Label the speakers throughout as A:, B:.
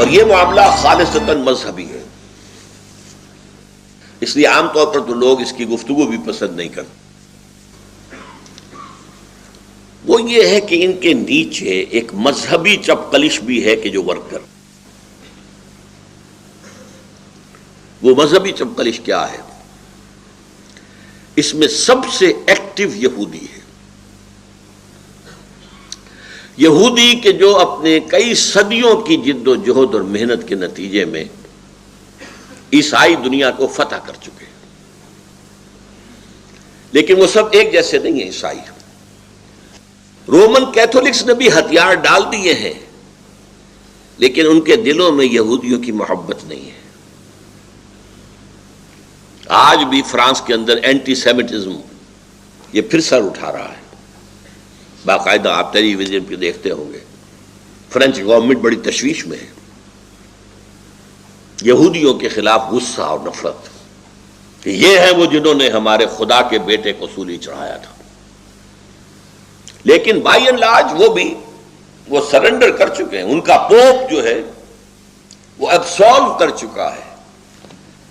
A: اور یہ معاملہ خالصتاً مذہبی ہے، اس لیے عام طور پر تو لوگ اس کی گفتگو بھی پسند نہیں کرتے۔ وہ یہ ہے کہ ان کے نیچے ایک مذہبی چپقلش بھی ہے کہ جو ورک کر، وہ مذہبی چپقلش کیا ہے؟ اس میں سب سے ایکٹیو یہودی ہے، یہودی کہ جو اپنے کئی صدیوں کی جد و جہد اور محنت کے نتیجے میں عیسائی دنیا کو فتح کر چکے ہیں، لیکن وہ سب ایک جیسے نہیں ہیں۔ عیسائی رومن کیتھولکس نے بھی ہتھیار ڈال دیے ہیں، لیکن ان کے دلوں میں یہودیوں کی محبت نہیں ہے۔ آج بھی فرانس کے اندر اینٹی سیمیٹزم یہ پھر سر اٹھا رہا ہے، باقاعدہ آپ ٹیلی ویژن پہ دیکھتے ہوں گے۔ فرینچ گورنمنٹ بڑی تشویش میں ہے، یہودیوں کے خلاف غصہ اور نفرت کہ یہ ہیں وہ جنہوں نے ہمارے خدا کے بیٹے کو سولی چڑھایا تھا، لیکن بائی اینڈ لارج وہ سرنڈر کر چکے ہیں۔ ان کا پوپ جو ہے وہ ایبسالو کر چکا ہے،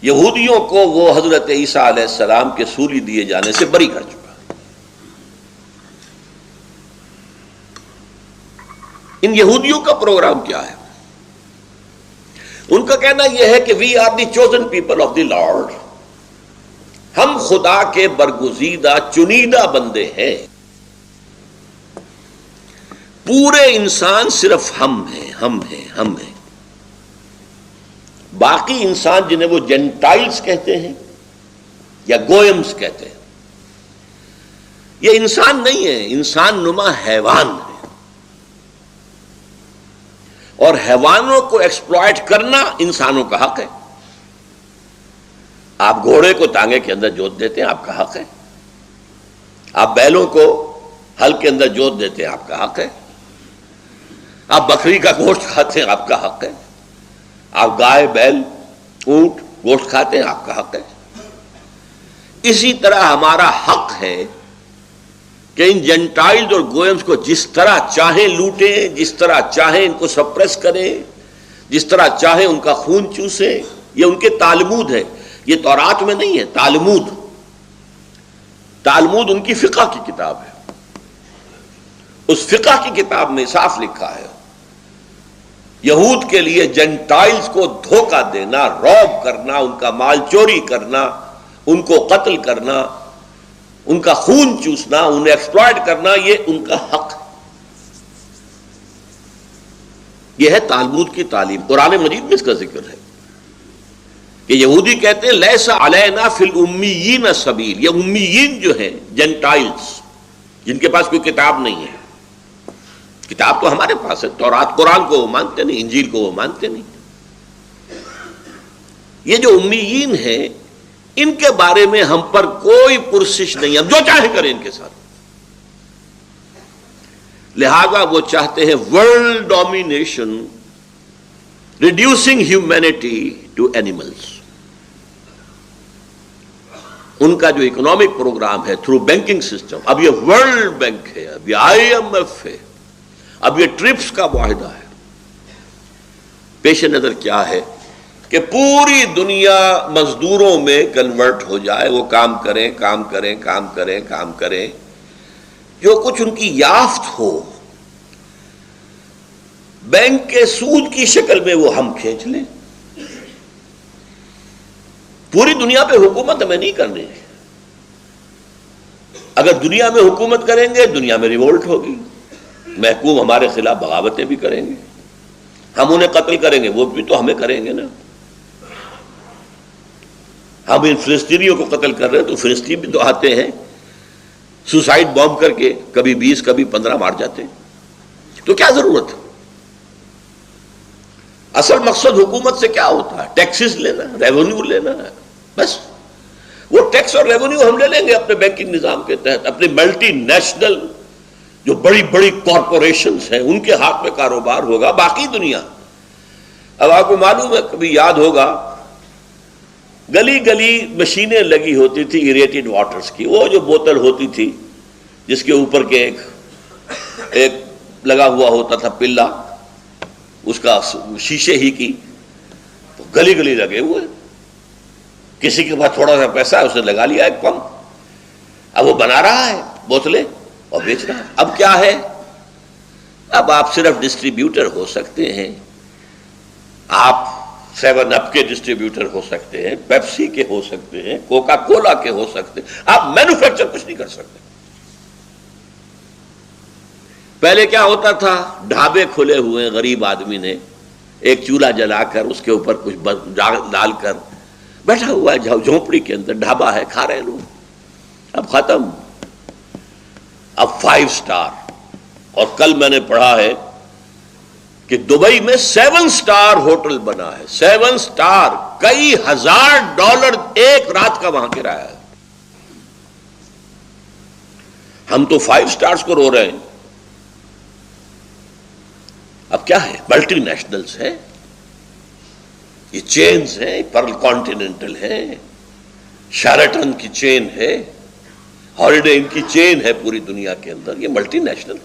A: یہودیوں کو وہ حضرت عیسیٰ علیہ السلام کے سولی دیے جانے سے بری کر چکا ہے۔ ان یہودیوں کا پروگرام کیا ہے؟ ان کا کہنا یہ ہے کہ we are the chosen people of the Lord, ہم خدا کے برگزیدہ چنیدہ بندے ہیں، پورے انسان صرف ہم ہیں۔ باقی انسان جنہیں وہ جینٹائلز کہتے ہیں یا گوئمز کہتے ہیں، یہ انسان نہیں ہے، انسان نما حیوان ہے، اور حیوانوں کو ایکسپلائٹ کرنا انسانوں کا حق ہے۔ آپ گھوڑے کو تانگے کے اندر جوت دیتے ہیں، آپ کا حق ہے۔ آپ بیلوں کو ہل کے اندر جوت دیتے ہیں، آپ کا حق ہے۔ آپ بکری کا گوشت کھاتے ہیں، آپ کا حق ہے۔ آپ گائے، بیل، اونٹ گوشت کھاتے ہیں، آپ کا حق ہے۔ اسی طرح ہمارا حق ہے کہ ان جنٹائلز اور گوئمز کو جس طرح چاہیں لوٹیں، جس طرح چاہیں ان کو سپریس کریں، جس طرح چاہیں ان کا خون چوسیں۔ یہ ان کے تالمود ہے، یہ تورات میں نہیں ہے۔ تالمود ان کی فقہ کی کتاب ہے، اس فقہ کی کتاب میں صاف لکھا ہے یہود کے لیے جنٹائلز کو دھوکہ دینا، روب کرنا، ان کا مال چوری کرنا، ان کو قتل کرنا، ان کا خون چوسنا، انہیں ایکسپلائٹ کرنا، یہ ان کا حق ہے۔ یہ ہے تالمود کی تعلیم۔ قرآن مجید میں اس کا ذکر ہے کہ یہودی کہتے ہیں لیس علینا فی الامیین سبیل، یہ امیین جو ہیں جنٹائلز جن کے پاس کوئی کتاب نہیں ہے، کتاب تو ہمارے پاس ہے، تورات قرآن کو وہ مانتے نہیں، انجیل کو وہ مانتے نہیں۔ یہ جو امیین ہیں ان کے بارے میں ہم پر کوئی پرسش نہیں، ہم جو چاہیں کریں ان کے ساتھ۔ لہذا وہ چاہتے ہیں world domination, reducing humanity to animals. ان کا جو اکنامک پروگرام ہے تھرو بینکنگ سسٹم، اب یہ ورلڈ بینک ہے، اب یہ IMF ہے، اب یہ ٹرپس کا معاہدہ ہے۔ پیش نظر کیا ہے کہ پوری دنیا مزدوروں میں کنورٹ ہو جائے، وہ کام کریں، جو کچھ ان کی یافت ہو بینک کے سود کی شکل میں وہ ہم کھینچ لیں۔ پوری دنیا پہ حکومت ہمیں نہیں کرنی ہے۔ اگر دنیا میں حکومت کریں گے، دنیا میں ریوولٹ ہوگی، محکوم ہمارے خلاف بغاوتیں بھی کریں گے، ہم انہیں قتل کریں گے، وہ بھی تو ہمیں کریں گے نا۔ ہم ان فلسطینیوں کو قتل کر رہے ہیں تو فلسطین بھی تو آتے ہیں سوسائڈ بام کر کے، کبھی 20 کبھی 15 مار جاتے ہیں، تو کیا ضرورت ہے؟ اصل مقصد حکومت سے کیا ہوتا ہے؟ ٹیکسز لینا، ریونیو لینا ہے، بس۔ وہ ٹیکس اور ریونیو ہم لے لیں گے اپنے بینکنگ نظام کے تحت، اپنے ملٹی نیشنل جو بڑی بڑی کارپوریشنز ہیں ان کے ہاتھ میں کاروبار ہوگا۔ باقی دنیا، اب آپ کو معلوم ہے، کبھی یاد ہوگا گلی گلی مشینیں لگی ہوتی تھی ایریٹڈ واٹرز کی، وہ جو بوتل ہوتی تھی جس کے اوپر کے ایک لگا ہوا ہوتا تھا پلا، اس کا شیشے ہی کی گلی گلی لگے ہوئے. کسی کے پاس تھوڑا سا پیسہ ہے اس نے لگا لیا ایک پمپ, اب وہ بنا رہا ہے بوتلیں اور بیچ رہا ہے. اب کیا ہے, اب آپ صرف ڈسٹریبیوٹر ہو سکتے ہیں, آپ 7 اپ کے ڈسٹریبیوٹر ہو سکتے ہیں, پیپسی کے ہو سکتے ہیں, کوکا کولا کے ہو سکتے ہیں, آپ مینوفیکچر کچھ نہیں کر سکتے. پہلے کیا ہوتا تھا, ڈھابے کھلے ہوئے, غریب آدمی نے ایک چولہا جلا کر اس کے اوپر کچھ ڈال کر بیٹھا ہوا ہے جھونپڑی کے اندر, ڈھابا ہے, کھا رہے لوگ. اب ختم, اب 5 اسٹار. اور کل میں نے پڑھا ہے کہ دبئی میں 7 اسٹار ہوٹل بنا ہے. 7 اسٹار, کئی $1000 ایک رات کا وہاں کرایہ ہے. ہم تو 5 اسٹارز کو رو رہے ہیں. اب کیا ہے, ملٹی نیشنلز ہے, یہ چینز ہیں, پرل کانٹیننٹل ہے, شیرٹن کی چین ہے, ہالیڈے ان کی چین ہے پوری دنیا کے اندر, یہ ملٹی نیشنل.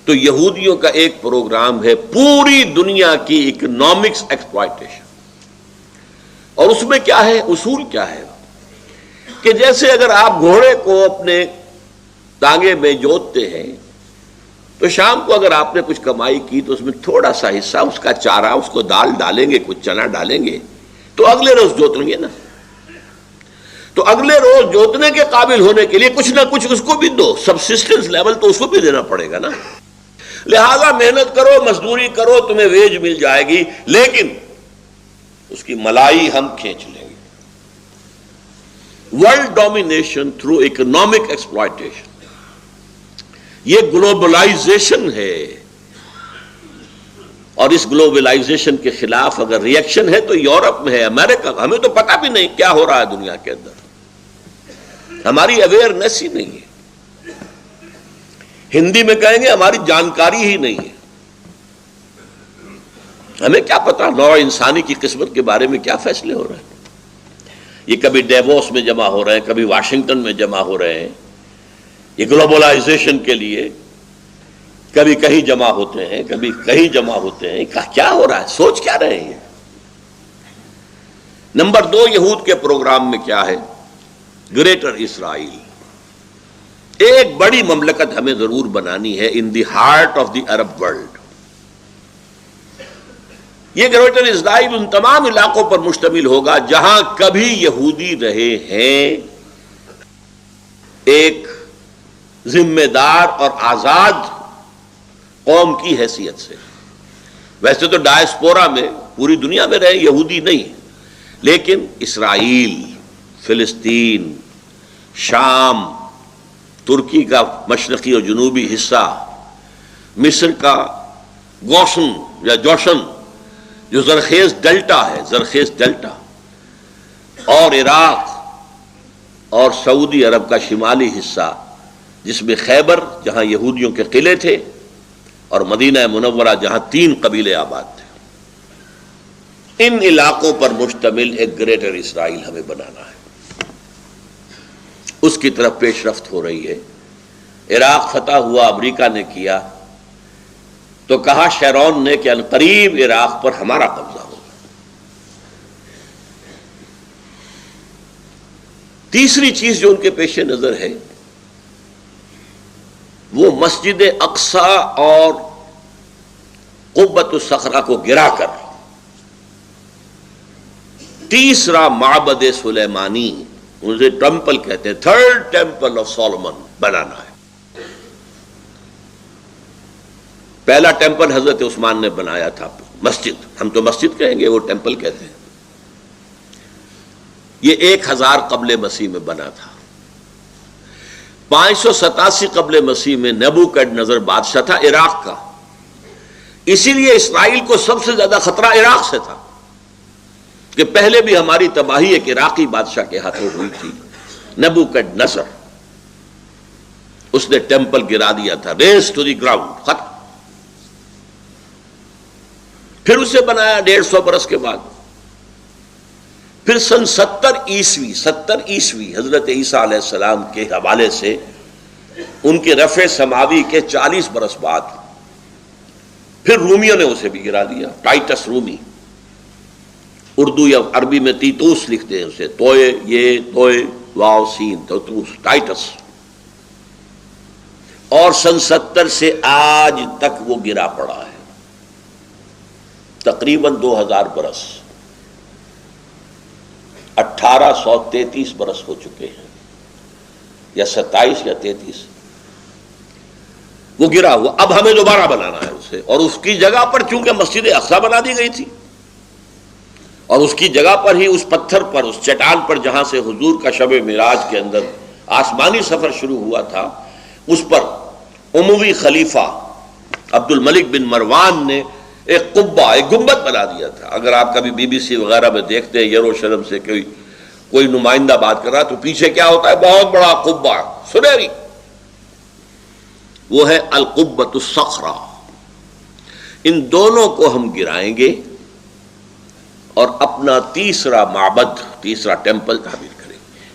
A: تو یہودیوں کا ایک پروگرام ہے پوری دنیا کی اکنامکس ایکسپلائٹیشن. اور اس میں کیا ہے, اصول کیا ہے کہ جیسے اگر آپ گھوڑے کو اپنے ٹانگے میں جوتتے ہیں تو شام کو اگر آپ نے کچھ کمائی کی تو اس میں تھوڑا سا حصہ اس کا چارہ, اس کو دال ڈالیں گے, کچھ چنا ڈالیں گے, تو اگلے روز جوتیں گے نا. تو اگلے روز جوتنے کے قابل ہونے کے لیے کچھ نہ کچھ اس کو بھی دو, سبسسٹنس لیول تو اس کو بھی دینا پڑے گا نا. لہذا محنت کرو, مزدوری کرو, تمہیں ویج مل جائے گی, لیکن اس کی ملائی ہم کھینچ لیں گے. World domination through economic exploitation, یہ گلوبلائزیشن ہے. اور اس گلوبلائزیشن کے خلاف اگر ریئیکشن ہے تو یورپ میں ہے, امریکہ. ہمیں تو پتہ بھی نہیں کیا ہو رہا ہے دنیا کے اندر, ہماری اویئرنیس ہی نہیں ہے. ہندی میں کہیں گے ہماری جانکاری ہی نہیں ہے. ہمیں کیا پتا نوع انسانی کی قسمت کے بارے میں کیا فیصلے ہو رہے ہیں. یہ کبھی ڈیووس میں جمع ہو رہے ہیں, کبھی واشنگٹن میں جمع ہو رہے ہیں, یہ گلوبلائزیشن کے لیے کبھی کہیں جمع ہوتے ہیں, کبھی کہیں جمع ہوتے ہیں. کیا ہو رہا ہے, سوچ کیا رہے ہیں. نمبر 2, یہود کے پروگرام میں کیا ہے, گریٹر اسرائیل. ایک بڑی مملکت ہمیں ضرور بنانی ہے in the heart of the Arab world. یہ گریٹر اسرائیل ان تمام علاقوں پر مشتمل ہوگا جہاں کبھی یہودی رہے ہیں, ایک ذمہ دار اور آزاد قوم کی حیثیت سے. ویسے تو ڈائسپورا میں پوری دنیا میں رہے یہودی نہیں, لیکن اسرائیل, فلسطین, شام, ترکی کا مشرقی اور جنوبی حصہ, مصر کا گوشن یا جوشن جو زرخیز ڈیلٹا ہے, زرخیز ڈیلٹا, اور عراق اور سعودی عرب کا شمالی حصہ جس میں خیبر جہاں یہودیوں کے قلعے تھے اور مدینہ منورہ جہاں 3 قبیلے آباد تھے. ان علاقوں پر مشتمل ایک گریٹر اسرائیل ہمیں بنانا ہے. اس کی طرف پیش رفت ہو رہی ہے. عراق فتح ہوا, امریکہ نے کیا, تو کہا شیرون نے کہ عنقریب عراق پر ہمارا قبضہ ہوگا. تیسری چیز جو ان کے پیش نظر ہے وہ مسجد اقصی اور قبۃ الصخرہ کو گرا کر تیسرا معبد سلیمانی, اسے ٹیمپل کہتے ہیں, 3rd ٹیمپل آف سولومن بنانا ہے. پہلا ٹیمپل حضرت عثمان نے بنایا تھا, مسجد, ہم تو مسجد کہیں گے, وہ ٹیمپل کہتے ہیں. یہ 1000 قبل مسیح میں بنا تھا. 587 قبل مسیح میں نیبوکڈنیزر بادشاہ تھا عراق کا. اسی لیے اسرائیل کو سب سے زیادہ خطرہ عراق سے تھا کہ پہلے بھی ہماری تباہی ایک عراقی بادشاہ کے ہاتھوں ہوئی تھی, نیبوکڈنیزر. اس نے ٹیمپل گرا دیا تھا, ریز ٹو دی گراؤنڈ, ختم. پھر اسے بنایا 150 برس کے بعد. پھر سن 70 عیسوی حضرت عیسیٰ علیہ السلام کے حوالے سے ان کے رفع سماوی کے 40 برس بعد پھر رومیوں نے اسے بھی گرا دیا، ٹائٹس رومی، اردو یا عربی میں تیتوس لکھتے ہیں اسے، توئے یہ توئے واو سین تیتوس، ٹائٹس، اور سن 70 سے آج تک وہ گرا پڑا ہے، تقریباً 2000 برس، 1833 برس ہو چکے ہیں، یا 27 یا 33، وہ گرا ہوا۔ اب ہمیں دوبارہ بنانا ہے اسے، اور اس کی جگہ پر چونکہ مسجد اقصی بنا دی گئی تھی، اور اس کی جگہ پر ہی اس پتھر پر، اس چٹان پر جہاں سے حضور کا شب معراج کے اندر آسمانی سفر شروع ہوا تھا، اس پر اموی خلیفہ عبد الملک بن مروان نے ایک قبہ، ایک گنبد بنا دیا تھا۔ اگر آپ کبھی BBC وغیرہ میں دیکھتے ہیں یروشلم سے کوئی نمائندہ بات کر رہا تو پیچھے کیا ہوتا ہے؟ بہت بڑا قبہ سنہری، وہ ہے القبۃ الصخرہ۔ ان دونوں کو ہم گرائیں گے اور اپنا تیسرا معبد، تیسرا ٹیمپل تعمیر کریں گے،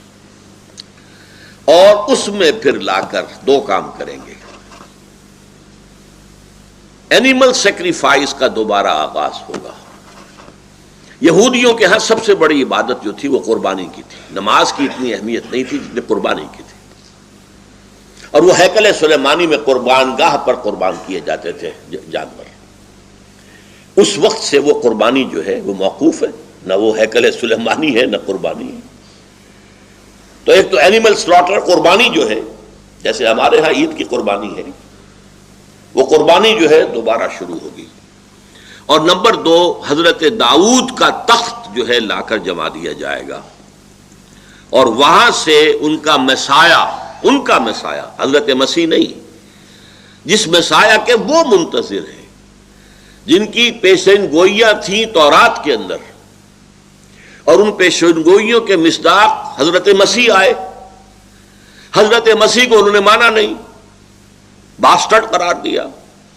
A: اور اس میں پھر لا کر دو کام کریں گے۔ اینیمل سیکریفائس کا دوبارہ آغاز ہوگا۔ یہودیوں کے ہاں سب سے بڑی عبادت جو تھی وہ قربانی کی تھی، نماز کی اتنی اہمیت نہیں تھی جتنی قربانی کی تھی، اور وہ ہیکل سلیمانی میں قربان گاہ پر قربان کیے جاتے تھے جانور۔ اس وقت سے وہ قربانی جو ہے وہ موقوف ہے، نہ وہ ہیکل سلیمانی ہے نہ قربانی ہے۔ تو ایک تو اینیمل سلاٹر، قربانی جو ہے، جیسے ہمارے ہاں عید کی قربانی ہے، وہ قربانی جو ہے دوبارہ شروع ہوگی۔ اور نمبر 2، حضرت داؤد کا تخت جو ہے لا کر جما دیا جائے گا، اور وہاں سے ان کا مسایہ حضرت مسیح نہیں، جس مسایہ کے وہ منتظر ہیں، جن کی پیشین گوئیاں تھیں تورات کے اندر، اور ان پیشین گوئیوں کے مصداق حضرت مسیح آئے۔ حضرت مسیح کو انہوں نے مانا نہیں، باسٹرڈ قرار دیا،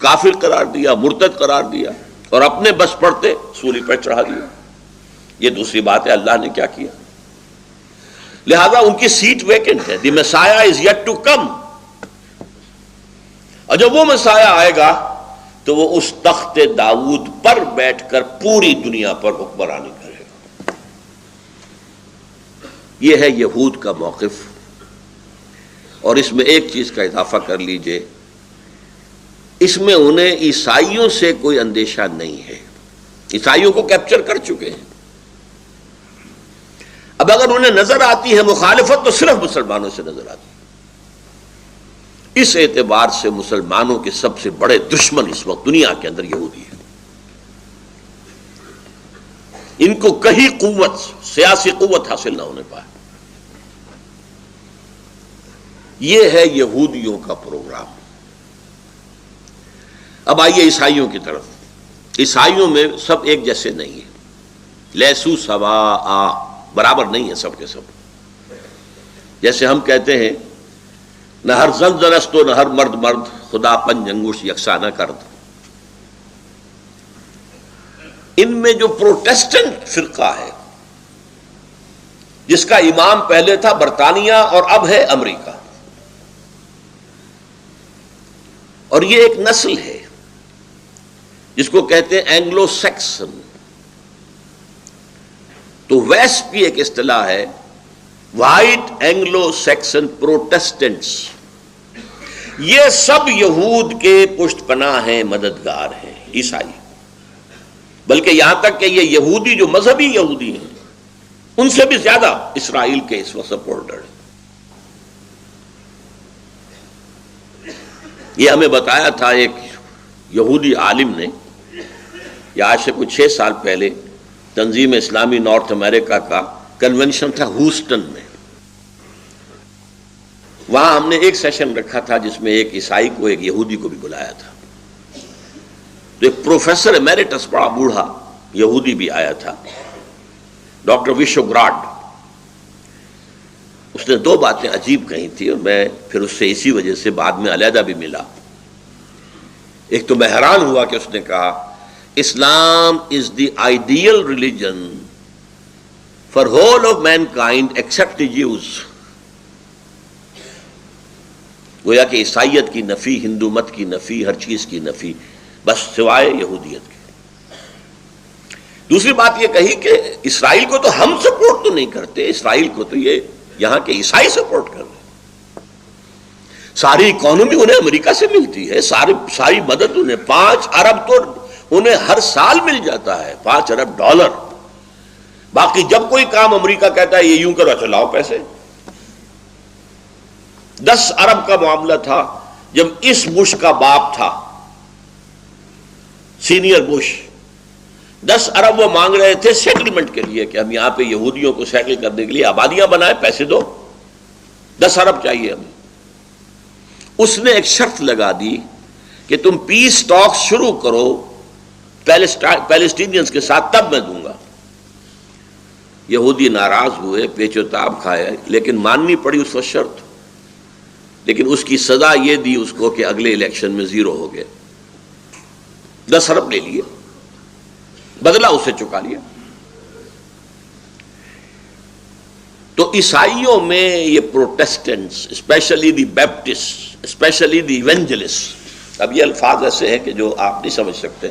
A: کافر قرار دیا، مرتد قرار دیا، اور اپنے بس پڑتے سولی پر چڑھا دیا۔ یہ دوسری بات ہے اللہ نے کیا کیا، لہذا ان کی سیٹ ویکنٹ ہے۔ دی مسایہ از یٹ ٹو کم، اور جب وہ مسایہ آئے گا تو وہ اس تخت داؤد پر بیٹھ کر پوری دنیا پر حکمرانی کرے گا۔ یہ ہے یہود کا موقف، اور اس میں ایک چیز کا اضافہ کر لیجئے، اس میں انہیں عیسائیوں سے کوئی اندیشہ نہیں ہے، عیسائیوں کو کیپچر کر چکے ہیں۔ اب اگر انہیں نظر آتی ہے مخالفت تو صرف مسلمانوں سے نظر آتی ہے۔ اس اعتبار سے مسلمانوں کے سب سے بڑے دشمن اس وقت دنیا کے اندر یہودی ہیں۔ ان کو کہیں قوت، سیاسی قوت حاصل نہ ہونے پائے۔ یہ ہے یہودیوں کا پروگرام۔ اب آئیے عیسائیوں کی طرف۔ عیسائیوں میں سب ایک جیسے نہیں ہیں، لیسو سواء، برابر نہیں ہے سب کے سب۔ جیسے ہم کہتے ہیں نہ ہر زن زن است و نہ ہر مرد مرد، خدا پنج انگوش یکساں نہ کرد۔ ان میں جو پروٹیسٹنٹ فرقہ ہے، جس کا امام پہلے تھا برطانیہ اور اب ہے امریکہ، اور یہ ایک نسل ہے جس کو کہتے ہیں اینگلو سیکسن۔ تو ویسٹ کی ایک اصطلاح ہے وائٹ اینگلو سیکسن پروٹیسٹنٹس۔ یہ سب یہود کے پشت پناہ ہیں، مددگار ہیں، عیسائی۔ بلکہ یہاں تک کہ یہ یہودی جو مذہبی یہودی ہیں، ان سے بھی زیادہ اسرائیل کے اس وقت سپورٹر ہیں۔ یہ ہمیں بتایا تھا ایک یہودی عالم نے، یا آج سے کچھ 6 سال پہلے تنظیم اسلامی نارتھ امریکہ کا کنونشن تھا ہوسٹن میں۔ وہاں ہم نے ایک سیشن رکھا تھا جس میں ایک عیسائی کو ایک یہودی کو بھی بلایا تھا۔ تو ایک پروفیسر ایمیریٹس، بڑا بوڑھا یہودی بھی آیا تھا، ڈاکٹر وشوگراڈ۔ اس نے 2 باتیں عجیب کہی تھی، اور میں پھر اس سے اسی وجہ سے بعد میں علیحدہ بھی ملا۔ ایک تو میں حیران ہوا کہ اس نے کہا Islam is the ideal religion for whole of mankind except the Jews. گویا کہ عیسائیت کی نفی، ہندو مت کی نفی، ہر چیز کی نفی بس سوائے یہودیت کے۔ دوسری بات یہ کہی کہ اسرائیل کو تو ہم سپورٹ تو نہیں کرتے، اسرائیل کو تو یہ یہاں کے عیسائی سپورٹ کر رہے ہیں، ساری اکانومی انہیں امریکہ سے ملتی ہے، ساری مدد انہیں 5 ارب تو انہیں ہر سال مل جاتا ہے، 5 ارب ڈالر۔ باقی جب کوئی کام امریکہ کہتا ہے یہ یوں کرو، چلاؤ پیسے۔ 10 ارب کا معاملہ تھا جب اس بش کا باپ تھا، سینئر بش، 10 ارب وہ مانگ رہے تھے سیٹلمنٹ کے لیے کہ ہم یہاں پہ یہودیوں کو سیٹل کرنے کے لیے آبادیاں بنائیں، پیسے دو، 10 ارب چاہیے ہمیں۔ اس نے ایک شرط لگا دی کہ تم پیس ٹاک شروع کرو پیلسٹینینز کے ساتھ، تب میں دوں گا۔ یہودی ناراض ہوئے، پیچ و تاب کھائے، لیکن ماننی پڑی اس وقت شرط۔ لیکن اس کی سزا یہ دی اس کو کہ اگلے الیکشن میں 0 ہو گئے، 10 ارب لے لیے، بدلہ اسے چکا لیا۔ تو عیسائیوں میں یہ Protestants, especially the Baptist, especially the evangelist, اب یہ الفاظ ایسے ہیں کہ جو آپ نہیں سمجھ سکتے،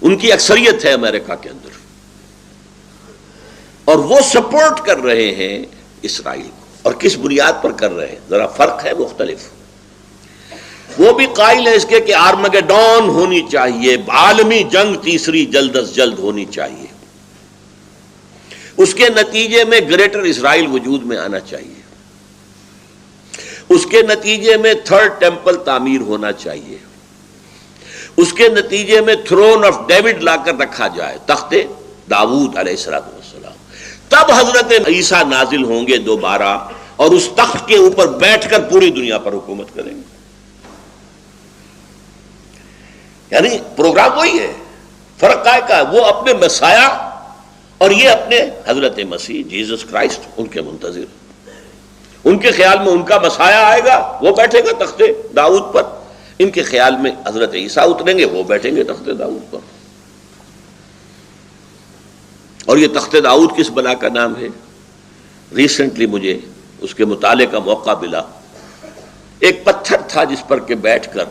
A: ان کی اکثریت ہے امریکہ کے اندر، اور وہ سپورٹ کر رہے ہیں اسرائیل کو۔ اور کس بنیاد پر کر رہے ہیں؟ ذرا فرق ہے، مختلف۔ وہ بھی قائل ہے اس کے کہ آرمگیڈون ہونی چاہیے، عالمی جنگ تیسری جلد از جلد ہونی چاہیے، اس کے نتیجے میں گریٹر اسرائیل وجود میں آنا چاہیے، اس کے نتیجے میں 3rd ٹیمپل تعمیر ہونا چاہیے، اس کے نتیجے میں تھرون آف ڈیوڈ لا کر رکھا جائے، تخت داؤد علیہ السلام، تب حضرت عیسیٰ نازل ہوں گے دوبارہ اور اس تخت کے اوپر بیٹھ کر پوری دنیا پر حکومت کریں گے۔ یعنی پروگرام وہی ہے، فرق کا ہے، وہ اپنے مسیح اور یہ اپنے حضرت مسیح جیسس کرائسٹ ان کے منتظر۔ ان کے خیال میں ان کا مسیح آئے گا، وہ بیٹھے گا تخت داؤد پر، ان کے خیال میں حضرت عیسیٰ اتریں گے، وہ بیٹھیں گے تخت داؤد پر۔ اور یہ تخت داؤد کس بلا کا نام ہے؟ ریسنٹلی مجھے اس کے مطالعے کا موقع ملا۔ ایک پتھر تھا جس پر کہ بیٹھ کر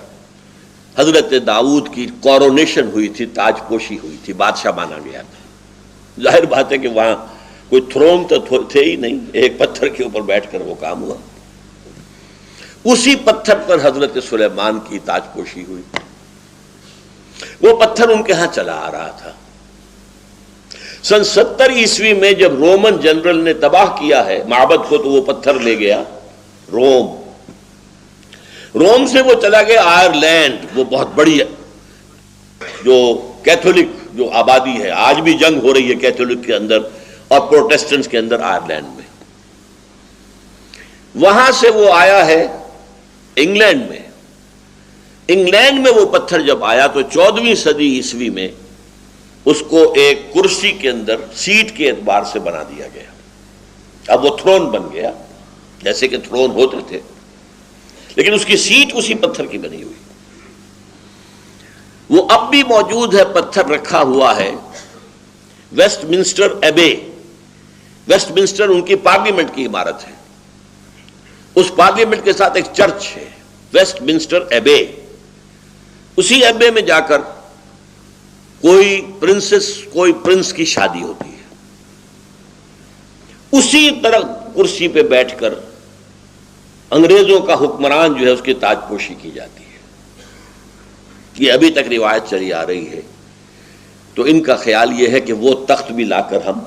A: حضرت داؤد کی کورونیشن ہوئی تھی، تاج پوشی ہوئی تھی، بادشاہ مانا گیا تھا۔ ظاہر بات ہے کہ وہاں کوئی تھرون تو تھے ہی نہیں، ایک پتھر کے اوپر بیٹھ کر وہ کام ہوا۔ اسی پتھر پر حضرت سلیمان کی تاج پوشی ہوئی۔ وہ پتھر ان کے ہاں چلا آ رہا تھا۔ سن 70 عیسوی میں جب رومن جنرل نے تباہ کیا ہے معبد کو، تو وہ پتھر لے گیا روم سے وہ چلا گیا آئرلینڈ، وہ بہت بڑی جو کیتھولک جو آبادی ہے، آج بھی جنگ ہو رہی ہے کیتھولک کے اندر اور پروٹیسٹنٹس کے اندر آئرلینڈ میں۔ وہاں سے وہ آیا ہے انگلینڈ میں۔ انگلینڈ میں وہ پتھر جب آیا تو 14ویں صدی عیسوی میں اس کو ایک کرسی کے اندر سیٹ کے اعتبار سے بنا دیا گیا۔ اب وہ تھرون بن گیا، جیسے کہ تھرون ہوتے تھے، لیکن اس کی سیٹ اسی پتھر کی بنی ہوئی۔ وہ اب بھی موجود ہے، پتھر رکھا ہوا ہے Westminster Abbey. Westminster ان کی پارلیمنٹ کی عمارت ہے، اس پارلیمنٹ کے ساتھ ایک چرچ ہے، ویسٹ منسٹر ایبے۔ اسی ایبے میں جا کر کوئی پرنس کی شادی ہوتی ہے، اسی طرح کرسی پہ بیٹھ کر انگریزوں کا حکمران جو ہے اس کی تاج پوشی کی جاتی ہے۔ یہ ابھی تک روایت چلی آ رہی ہے۔ تو ان کا خیال یہ ہے کہ وہ تخت بھی لا کر ہم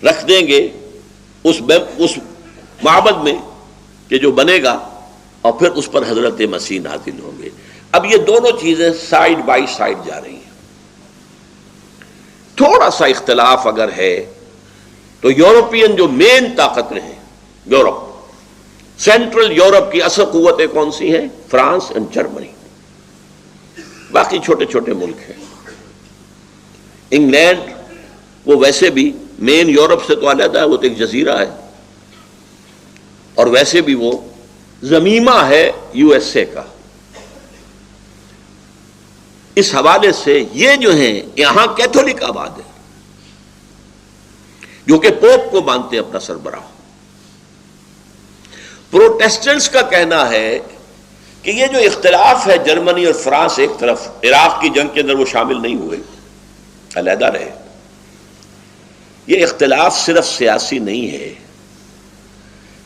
A: رکھ دیں گے اس معبد میں کہ جو بنے گا، اور پھر اس پر حضرت مسیح نازل ہوں گے۔ اب یہ دونوں چیزیں سائیڈ بائی سائیڈ جا رہی ہیں۔ تھوڑا سا اختلاف اگر ہے تو یورپین جو مین طاقتیں ہیں، یورپ، سینٹرل یورپ کی اصل قوتیں کون سی ہیں؟ فرانس اور جرمنی۔ باقی چھوٹے چھوٹے ملک ہیں۔ انگلینڈ وہ ویسے بھی مین یورپ سے تو علیحدہ ہے، وہ تو ایک جزیرہ ہے، اور ویسے بھی وہ زمینہ ہے یو ایس اے کا۔ اس حوالے سے یہ جو ہیں یہاں کیتھولک آباد ہے، جو کہ پوپ کو مانتے ہیں اپنا سربراہ۔ پروٹیسٹنٹس کا کہنا ہے کہ یہ جو اختلاف ہے جرمنی اور فرانس ایک طرف، عراق کی جنگ کے اندر وہ شامل نہیں ہوئے، علیحدہ رہے، یہ اختلاف صرف سیاسی نہیں ہے،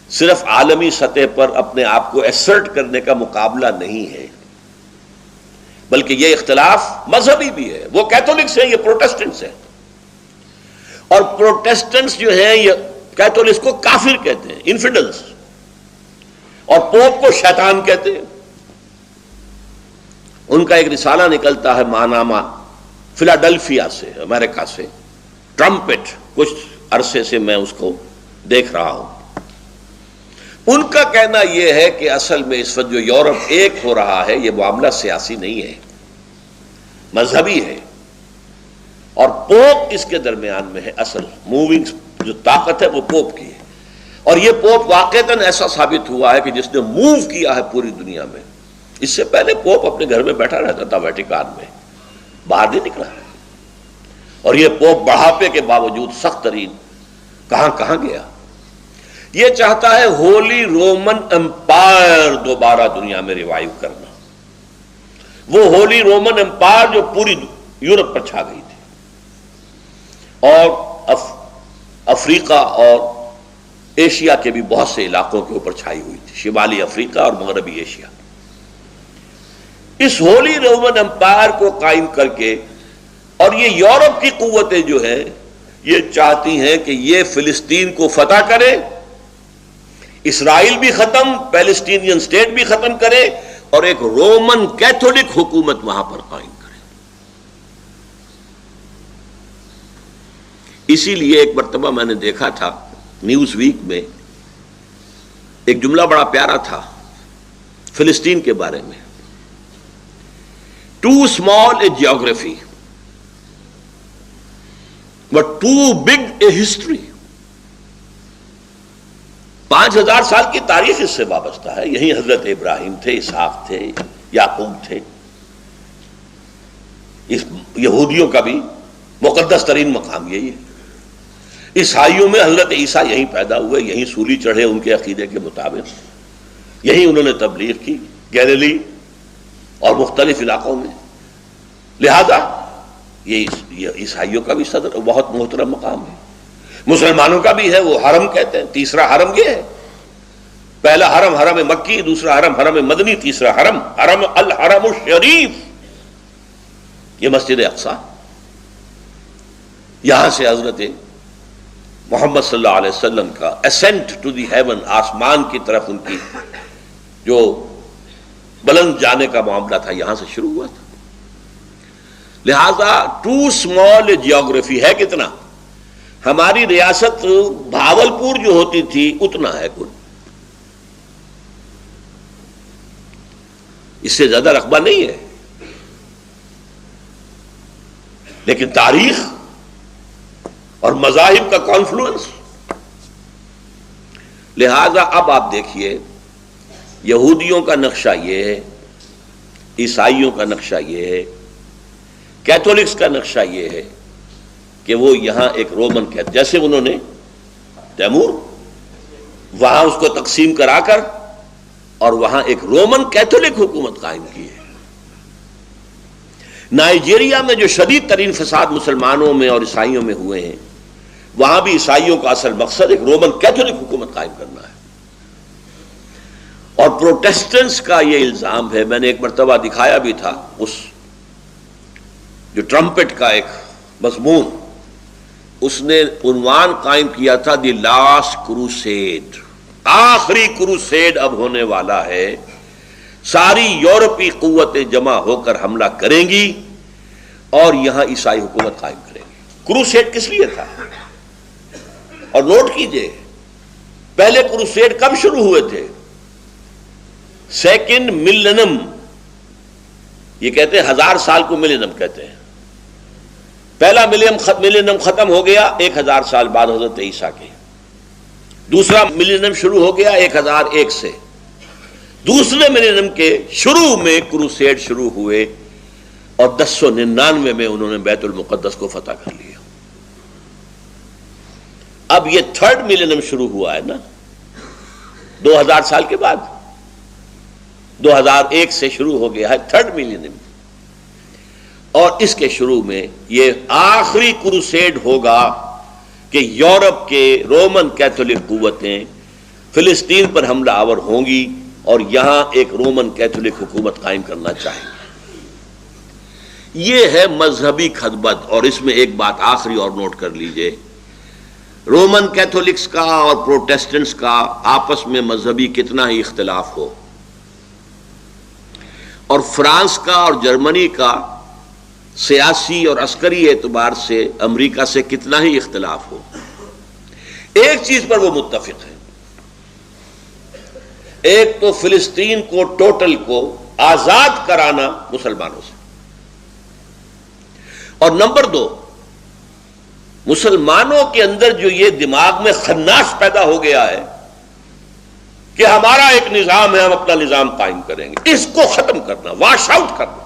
A: صرف عالمی سطح پر اپنے آپ کو ایسرٹ کرنے کا مقابلہ نہیں ہے، بلکہ یہ اختلاف مذہبی بھی ہے۔ وہ کیتھولکس ہیں، یہ پروٹیسٹنٹس ہیں، اور پروٹیسٹنٹس جو ہیں یہ کیتھولکس کو کافر کہتے ہیں، انفیڈلز، اور پوپ کو شیطان کہتے ہیں۔ ان کا ایک رسالہ نکلتا ہے ماناما، فلاڈلفیا سے، امریکہ سے، ٹرمپٹ، کچھ عرصے سے میں اس کو دیکھ رہا ہوں۔ ان کا کہنا یہ ہے کہ اصل میں اس وقت جو یورپ ایک ہو رہا ہے یہ معاملہ سیاسی نہیں ہے، مذہبی ہے، اور پوپ اس کے درمیان میں ہے، اصل موونگ جو طاقت ہے وہ پوپ کی ہے، اور یہ پوپ واقعتاً ایسا ثابت ہوا ہے کہ جس نے موو کیا ہے پوری دنیا میں۔ اس سے پہلے پوپ اپنے گھر میں بیٹھا رہتا تھا ویٹیکان میں، باہر نہیں نکلا، اور یہ پوپ بڑھاپے کے باوجود سخت ترین کہاں کہاں گیا۔ یہ چاہتا ہے ہولی رومن امپائر دوبارہ دنیا میں ریوائیو کرنا، وہ ہولی رومن امپائر جو پوری یورپ پر چھا گئی تھی، اور افریقہ اور ایشیا کے بھی بہت سے علاقوں کے اوپر چھائی ہوئی تھی، شمالی افریقہ اور مغربی ایشیا۔ اس ہولی رومن امپائر کو قائم کر کے، اور یہ یورپ کی قوتیں جو ہیں یہ چاہتی ہیں کہ یہ فلسطین کو فتح کرے، اسرائیل بھی ختم، پیلسٹینین سٹیٹ بھی ختم کرے، اور ایک رومن کیتھولک حکومت وہاں پر قائم کرے۔ اسی لیے ایک مرتبہ میں نے دیکھا تھا نیوز ویک میں ایک جملہ بڑا پیارا تھا فلسطین کے بارے میں، too small a geography but too big a history. 5000 سال کی تاریخ اس سے وابستہ ہے، یہی حضرت ابراہیم تھے، اسحاق تھے، یعقوب تھے، اس یہودیوں کا بھی مقدس ترین مقام یہی ہے۔ عیسائیوں میں حضرت عیسیٰ یہیں پیدا ہوئے، یہیں سولی چڑھے ان کے عقیدے کے مطابق، یہیں انہوں نے تبلیغ کی گیلیلی اور مختلف علاقوں میں، لہذا یہ عیسائیوں کا بھی صدر بہت محترم مقام ہے، مسلمانوں کا بھی ہے، وہ حرم کہتے ہیں، تیسرا حرم یہ ہے، پہلا حرم حرم مکی، دوسرا حرم حرم مدنی، تیسرا حرم حرم الحرم الشریف، یہ مسجد اقصی۔ یہاں سے حضرت محمد صلی اللہ علیہ وسلم کا اسینٹ ٹو دی ہیون، آسمان کی طرف ان کی جو بلند جانے کا معاملہ تھا یہاں سے شروع ہوا تھا۔ لہذا ٹو اسمال جیوگرافی ہے کتنا، ہماری ریاست بھاولپور جو ہوتی تھی اتنا ہے کل، اس سے زیادہ رقبہ نہیں ہے، لیکن تاریخ اور مذاہب کا کانفلوئنس۔ لہذا اب آپ دیکھیے یہودیوں کا نقشہ یہ ہے، عیسائیوں کا نقشہ یہ ہے، کیتھولکس کا نقشہ یہ ہے کہ وہ یہاں ایک رومن جیسے انہوں نے تیمور وہاں اس کو تقسیم کرا کر اور وہاں ایک رومن کیتھولک حکومت قائم کی ہے۔ نائجیریا میں جو شدید ترین فساد مسلمانوں میں اور عیسائیوں میں ہوئے ہیں، وہاں بھی عیسائیوں کا اصل مقصد ایک رومن کیتھولک حکومت قائم کرنا ہے۔ اور پروٹیسٹنٹس کا یہ الزام ہے، میں نے ایک مرتبہ دکھایا بھی تھا، اس جو ٹرمپٹ کا ایک مضمون، اس نے عنوان قائم کیا تھا دی لاسٹ کروسیڈ، آخری کروسیڈ اب ہونے والا ہے، ساری یورپی قوتیں جمع ہو کر حملہ کریں گی اور یہاں عیسائی حکومت قائم کریں گی۔ کروسیڈ کس لیے تھا؟ اور نوٹ کیجئے پہلے کروسیڈ کب شروع ہوئے تھے؟ سیکنڈ ملینم، یہ کہتے ہیں 1000 سال کو ملینم کہتے ہیں، پہلا ملینم ختم ہو گیا 1000 سال بعد حضرت عیسیٰ کے، دوسرا ملینم شروع ہو گیا 1001 سے، دوسرے ملینم کے شروع میں کروسیڈ شروع ہوئے اور 1099 میں انہوں نے بیت المقدس کو فتح کر لیا۔ اب یہ تھرڈ ملینم شروع ہوا ہے نا 2000 سال کے بعد، 2001 سے شروع ہو گیا ہے، 3rd ملینیم، اور اس کے شروع میں یہ آخری کروسیڈ ہوگا کہ یورپ کے رومن کیتھولک قوتیں فلسطین پر حملہ آور ہوں گی اور یہاں ایک رومن کیتھولک حکومت قائم کرنا چاہیں گے۔ یہ ہے مذہبی خدمت۔ اور اس میں ایک بات آخری اور نوٹ کر لیجئے، رومن کیتھولکس کا اور پروٹیسٹنٹس کا آپس میں مذہبی کتنا ہی اختلاف ہو، اور فرانس کا اور جرمنی کا سیاسی اور عسکری اعتبار سے امریکہ سے کتنا ہی اختلاف ہو، ایک چیز پر وہ متفق ہیں، ایک تو فلسطین کو ٹوٹل کو آزاد کرانا مسلمانوں سے، اور نمبر 2 مسلمانوں کے اندر جو یہ دماغ میں خناس پیدا ہو گیا ہے کہ ہمارا ایک نظام ہے، ہم اپنا نظام قائم کریں گے، اس کو ختم کرنا، واش آؤٹ کرنا۔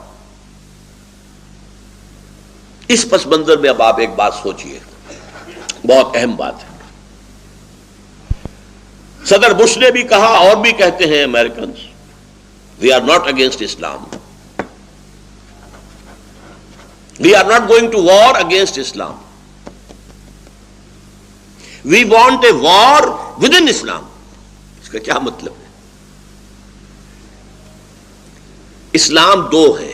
A: اس پس منظر میں اب آپ ایک بات سوچئے، بہت اہم بات ہے۔ صدر بش نے بھی کہا اور بھی کہتے ہیں Americans, we are not against Islam, we are not going to war against Islam, we want a war with in Islam. اس کا کیا مطلب ہے؟ اسلام 2 ہے،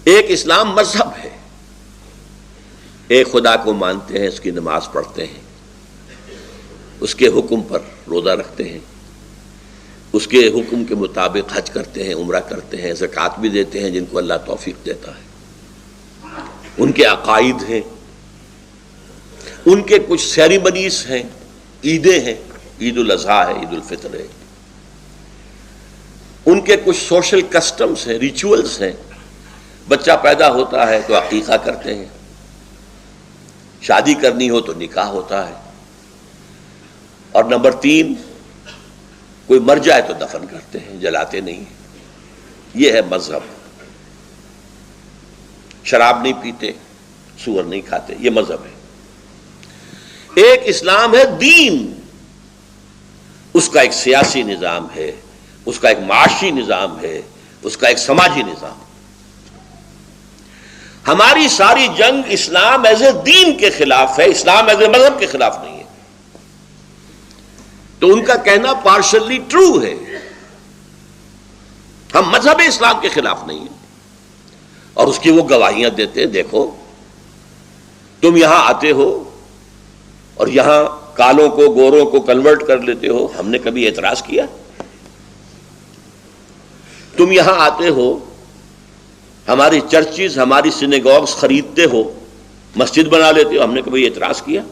A: ایک اسلام مذہب ہے، ایک خدا کو مانتے ہیں، اس کی نماز پڑھتے ہیں، اس کے حکم پر روزہ رکھتے ہیں، اس کے حکم کے مطابق حج کرتے ہیں، عمرہ کرتے ہیں، زکوٰۃ بھی دیتے ہیں جن کو اللہ توفیق دیتا ہے، ان کے عقائد ہیں، ان کے کچھ سیریمنیز ہیں، عیدیں ہیں، عید الاضحیٰ ہے، عید الفطر ہے، ان کے کچھ سوشل کسٹمز ہیں، ریچولز ہیں، بچہ پیدا ہوتا ہے تو عقیقہ کرتے ہیں، شادی کرنی ہو تو نکاح ہوتا ہے، اور نمبر 3 کوئی مر جائے تو دفن کرتے ہیں، جلاتے نہیں ہیں۔ یہ ہے مذہب۔ شراب نہیں پیتے، سور نہیں کھاتے، یہ مذہب ہے۔ ایک اسلام ہے دین، اس کا ایک سیاسی نظام ہے، اس کا ایک معاشی نظام ہے، اس کا ایک سماجی نظام۔ ہماری ساری جنگ اسلام ایز اے دین کے خلاف ہے، اسلام ایز اے مذہب کے خلاف نہیں ہے۔ تو ان کا کہنا پارشلی ٹرو ہے، ہم مذہب اسلام کے خلاف نہیں ہیں، اور اس کی وہ گواہیاں دیتے ہیں، دیکھو تم یہاں آتے ہو اور یہاں کالوں کو گوروں کو کنورٹ کر لیتے ہو، ہم نے کبھی اعتراض کیا؟ تم یہاں آتے ہو، ہماری چرچز، ہماری سینیگوگز خریدتے ہو، مسجد بنا لیتے ہو، ہم نے کبھی اعتراض کیا؟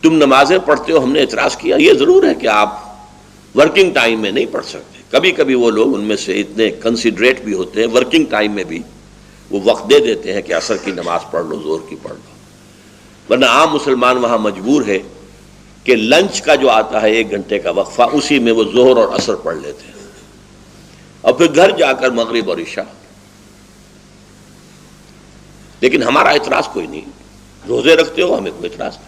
A: تم نمازیں پڑھتے ہو، ہم نے اعتراض کیا؟ یہ ضرور ہے کہ آپ ورکنگ ٹائم میں نہیں پڑھ سکتے، کبھی کبھی وہ لوگ ان میں سے اتنے کنسیڈریٹ بھی ہوتے ہیں، ورکنگ ٹائم میں بھی وہ وقت دے دیتے ہیں کہ عصر کی نماز پڑھ لو، ظہر کی پڑھ لو، ورنہ عام مسلمان وہاں مجبور ہے کہ لنچ کا جو آتا ہے 1 گھنٹے کا وقفہ، اسی میں وہ ظہر اور عصر پڑھ لیتے ہیں، اور پھر گھر جا کر مغرب اور عشاء۔ لیکن ہمارا اعتراض کوئی نہیں، روزے رکھتے ہو، ہمیں کوئی اعتراض نہیں۔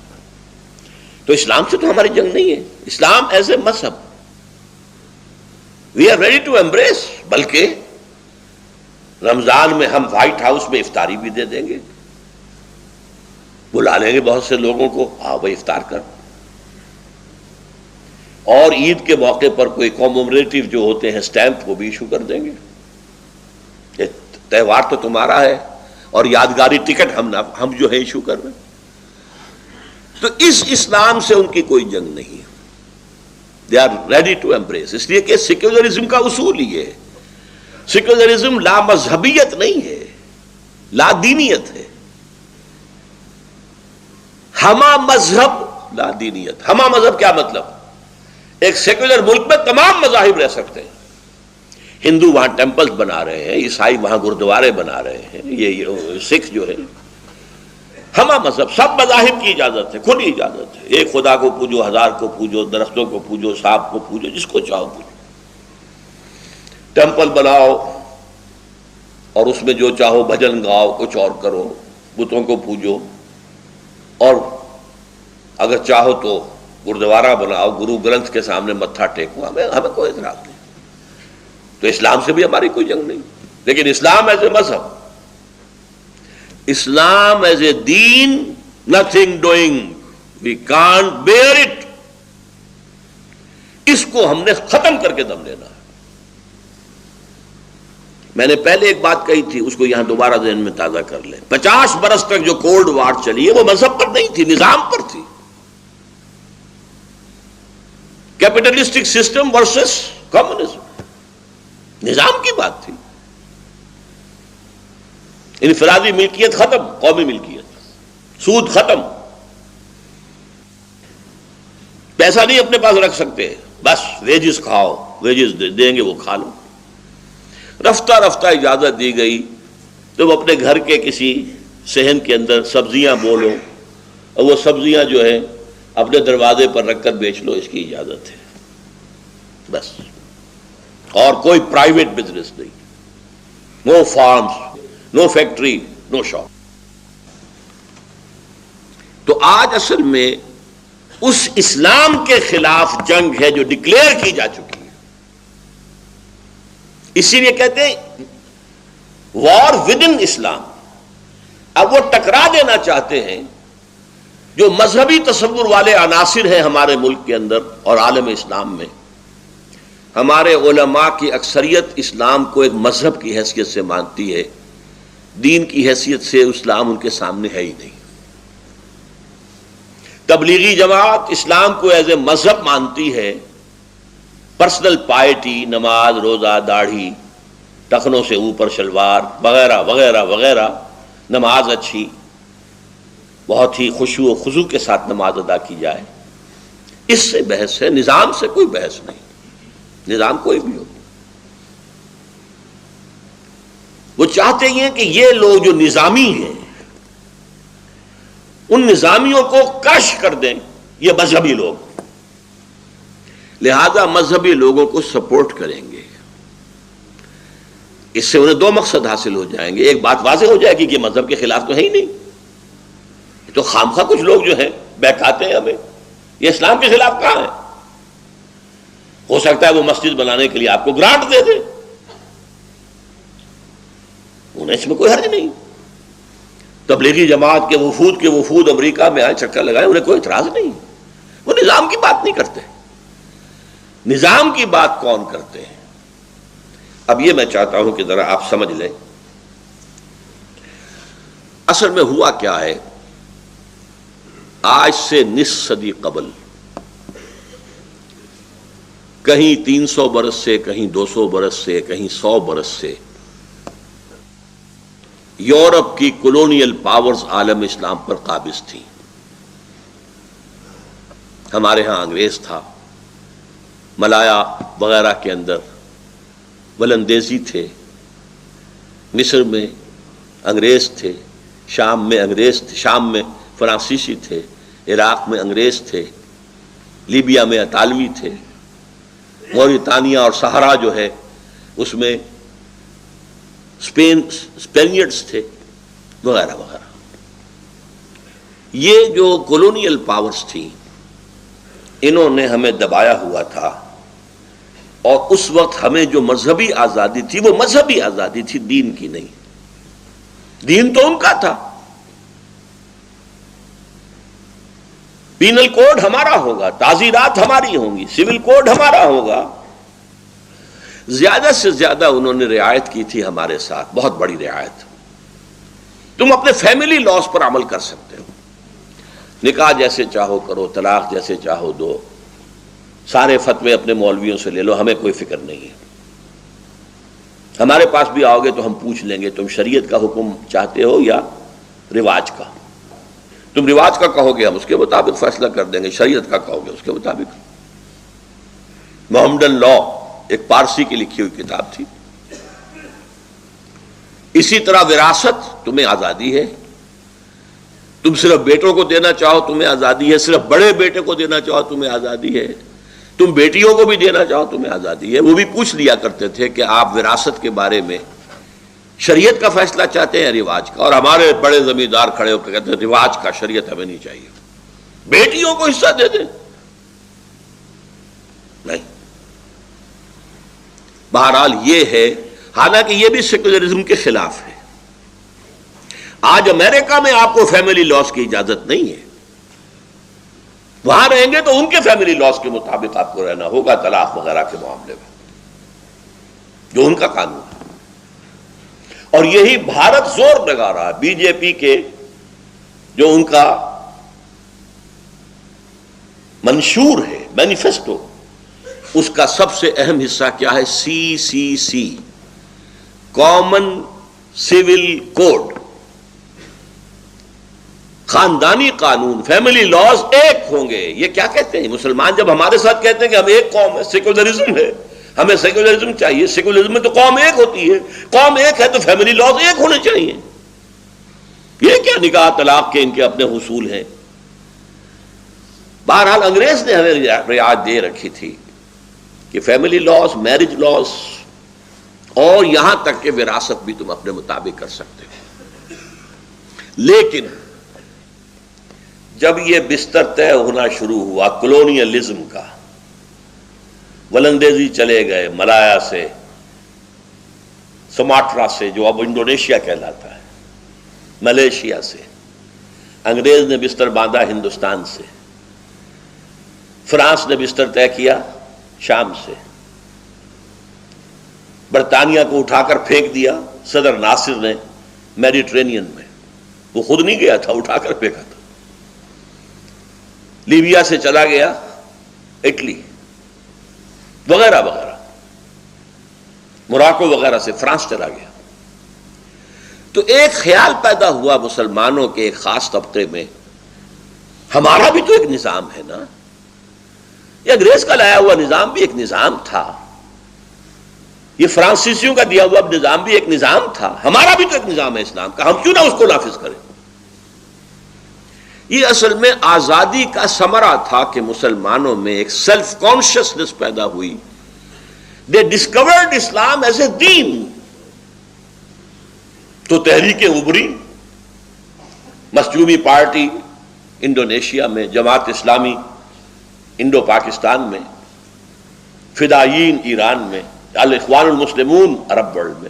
A: تو اسلام سے تو ہماری جنگ نہیں ہے، اسلام ایز اے مذہب we are ready to embrace, بلکہ رمضان میں ہم وائٹ ہاؤس میں افطاری بھی دے دیں گے، بلا لیں گے بہت سے لوگوں کو، آؤ بھائی افطار کر، اور عید کے موقع پر کوئی کومومریٹو جو ہوتے ہیں سٹیمپ وہ بھی ایشو کر دیں گے، یہ تہوار تو تمہارا ہے، اور یادگاری ٹکٹ ہم جو ہے ایشو کر رہے ہیں۔ تو اس اسلام سے ان کی کوئی جنگ نہیں ہے، they are ready to embrace, اس لیے کہ سیکولرزم کا اصول یہ ہے، سیکولرزم لا مذہبیت نہیں ہے، لا دینیت ہے، ہما مذہب لا دینیت۔ ہما مذہب کیا مطلب؟ ایک سیکولر ملک میں تمام مذاہب رہ سکتے ہیں، ہندو وہاں ٹیمپلز بنا رہے ہیں، عیسائی وہاں گردوارے بنا رہے ہیں، یہ سکھ جو ہے، ہما مذہب، سب مذاہب کی اجازت ہے، کھلی اجازت ہے، ایک خدا کو پوجو، 1000 کو پوجو، درختوں کو پوجو، سانپ کو پوجو، جس کو چاہو پوجو، ٹیمپل بناؤ اور اس میں جو چاہو بھجن گاؤ، کچھ اور کرو، بتوں کو پوجو، اور اگر چاہو تو گردوارہ بناؤ، گرو گرنتھ کے سامنے متھا ٹیکو، ہمیں کوئی اعتراض نہیں. تو اسلام سے بھی ہماری کوئی جنگ نہیں. لیکن اسلام ایز اے مذہب، اسلام ایز اے دین، nothing doing, we can't bear it. اس کو ہم نے ختم کر کے دم لینا ہے. میں نے پہلے ایک بات کہی تھی، اس کو یہاں دوبارہ ذہن میں تازہ کر لیں. 50 برس تک جو کولڈ وار چلی ہے وہ مذہب پر نہیں تھی، نظام پر تھی. کیپٹلسٹک سسٹم ورسس کمیونزم، نظام کی بات تھی. انفرادی ملکیت ختم، قومی ملکیت، سود ختم. پیسہ نہیں اپنے پاس رکھ سکتے، بس ویجز کھاؤ، ویجز دیں گے وہ کھا لو. رفتہ رفتہ اجازت دی گئی تم اپنے گھر کے کسی صحن کے اندر سبزیاں بولو اور وہ سبزیاں جو ہے اپنے دروازے پر رکھ کر بیچ لو، اس کی اجازت ہے بس. اور کوئی پرائیویٹ بزنس نہیں، نو فارمز، نو فیکٹری، نو شاپ. تو آج اصل میں اس اسلام کے خلاف جنگ ہے جو ڈکلیئر کی جا چکی ہے. اسی لیے کہتے ہیں وار ود ان اسلام. اب وہ ٹکرا دینا چاہتے ہیں جو مذہبی تصور والے عناصر ہیں ہمارے ملک کے اندر اور عالم اسلام میں. ہمارے علماء کی اکثریت اسلام کو ایک مذہب کی حیثیت سے مانتی ہے، دین کی حیثیت سے اسلام ان کے سامنے ہے ہی نہیں. تبلیغی جماعت اسلام کو ایز اے مذہب مانتی ہے. پرسنل پائٹی، نماز، روزہ، داڑھی، ٹخنوں سے اوپر شلوار وغیرہ وغیرہ وغیرہ، نماز اچھی، بہت ہی خشوع و خضوع کے ساتھ نماز ادا کی جائے، اس سے بحث ہے. نظام سے کوئی بحث نہیں، نظام کوئی بھی ہو. وہ چاہتے ہیں کہ یہ لوگ جو نظامی ہیں ان نظامیوں کو کرش کر دیں یہ مذہبی لوگ، لہذا مذہبی لوگوں کو سپورٹ کریں گے. اس سے انہیں 2 مقصد حاصل ہو جائیں گے. ایک بات واضح ہو جائے گی کہ مذہب کے خلاف تو ہے ہی نہیں، تو خامخواہ کچھ لوگ جو ہیں بہکاتے ہیں ہمیں، یہ اسلام کے خلاف کہاں ہے. ہو سکتا ہے وہ مسجد بنانے کے لیے آپ کو گرانٹ دے دے، انہیں اس میں کوئی حرج نہیں. تبلیغی جماعت کے وفود امریکہ میں آئے، چکر لگائے، انہیں کوئی اعتراض نہیں. وہ نظام کی بات نہیں کرتے. نظام کی بات کون کرتے ہیں؟ اب یہ میں چاہتا ہوں کہ ذرا آپ سمجھ لیں اصل میں ہوا کیا ہے. آج سے نصف صدی قبل، کہیں 300 برس سے، کہیں 200 برس سے، کہیں 100 برس سے یورپ کی کولونیل پاورز عالم اسلام پر قابض تھیں. ہمارے ہاں انگریز تھا، ملایا وغیرہ کے اندر ولندیزی تھے، مصر میں انگریز تھے، شام میں انگریز تھے، شام میں فرانسیسی تھے، عراق میں انگریز تھے، لیبیا میں اطالوی تھے، موریتانیہ اور صحرا جو ہے اس میں اسپینیڈز تھے، وغیرہ وغیرہ. یہ جو کولونیل پاورز تھیں انہوں نے ہمیں دبایا ہوا تھا، اور اس وقت ہمیں جو مذہبی آزادی تھی وہ مذہبی آزادی تھی، دین کی نہیں. دین تو ان کا تھا. پینل کوڈ ہمارا ہوگا، تعزیرات ہماری ہوں گی، سول کوڈ ہمارا ہوگا. زیادہ سے زیادہ انہوں نے رعایت کی تھی ہمارے ساتھ، بہت بڑی رعایت. تم اپنے فیملی لاز پر عمل کر سکتے ہو، نکاح جیسے چاہو کرو، طلاق جیسے چاہو دو، سارے فتوے اپنے مولویوں سے لے لو، ہمیں کوئی فکر نہیں ہے. ہمارے پاس بھی آؤ گے تو ہم پوچھ لیں گے تم شریعت کا حکم چاہتے ہو یا رواج کا. تم رواج کا کہو گے ہم اس کے مطابق فیصلہ کر دیں گے، شریعت کا کہو گے اس کے مطابق. محمدن لا ایک پارسی کی لکھی ہوئی کتاب تھی. اسی طرح وراثت تمہیں آزادی ہے، تم صرف بیٹوں کو دینا چاہو تمہیں آزادی ہے، صرف بڑے بیٹے کو دینا چاہو تمہیں آزادی ہے، تم بیٹیوں کو بھی دینا چاہو تمہیں آزادی ہے. وہ بھی پوچھ لیا کرتے تھے کہ آپ وراثت کے بارے میں شریعت کا فیصلہ چاہتے ہیں یا رواج کا. اور ہمارے بڑے زمیندار کھڑے ہو کے کہتے ہیں رواج کا، شریعت ہمیں نہیں چاہیے. بیٹیوں کو حصہ دے دیں، بہرحال یہ ہے، حالانکہ یہ بھی سیکولرزم کے خلاف ہے۔ آج امریکہ میں آپ کو فیملی لاز کی اجازت نہیں ہے، وہاں رہیں گے تو ان کے فیملی لاز کے مطابق آپ کو رہنا ہوگا طلاق وغیرہ کے معاملے میں، جو ان کا قانون ہے۔ اور یہی بھارت زور لگا رہا ہے، بی جے پی کے جو ان کا منشور ہے، مینیفیسٹو، اس کا سب سے اہم حصہ کیا ہے؟ CCC، کامن سول کوڈ، خاندانی قانون، فیملی لاز ایک ہوں گے۔ یہ کیا کہتے ہیں مسلمان جب ہمارے ساتھ کہتے ہیں کہ ہم ایک قوم ہے، سیکولرزم ہے، ہمیں سیکولرزم چاہیے، سیکولرزم میں تو قوم ایک ہوتی ہے، قوم ایک ہے تو فیملی لاز ایک ہونے چاہیے۔ یہ کیا نکاح طلاق کے ان کے اپنے حصول ہیں؟ بہرحال انگریز نے ہمیں رعایت دے رکھی تھی کہ فیملی لاز، میرج لاز، اور یہاں تک کہ وراثت بھی تم اپنے مطابق کر سکتے ہو۔ لیکن جب یہ بستر طے ہونا شروع ہوا کولونیلزم کا، ولندیزی چلے گئے ملایا سے، سماٹرا سے جو اب انڈونیشیا کہلاتا ہے، ملیشیا سے، انگریز نے بستر باندھا ہندوستان سے، فرانس نے بستر طے کیا شام سے، برطانیہ کو اٹھا کر پھینک دیا صدر ناصر نے میڈیٹرینین میں، وہ خود نہیں گیا تھا، اٹھا کر پھینکا تھا۔ لیبیا سے چلا گیا اٹلی وغیرہ وغیرہ، موراکو وغیرہ سے فرانس چلا گیا۔ تو ایک خیال پیدا ہوا مسلمانوں کے ایک خاص طبقے میں، ہمارا بھی تو ایک نظام ہے نا، یہ انگریز کا لایا ہوا نظام بھی ایک نظام تھا، یہ فرانسیسیوں کا دیا ہوا نظام بھی ایک نظام تھا، ہمارا بھی تو ایک نظام ہے اسلام کا، ہم کیوں نہ اس کو نافذ کریں؟ یہ اصل میں آزادی کا ثمرہ تھا کہ مسلمانوں میں ایک سیلف کانشیسنس پیدا ہوئی، دے ڈسکورڈ اسلام ایز اے دین۔ تو تحریکیں ابھری، مسجومی پارٹی انڈونیشیا میں، جماعت اسلامی انڈو پاکستان میں، فدائیین ایران میں، الاخوان المسلمون عرب ورلڈ میں،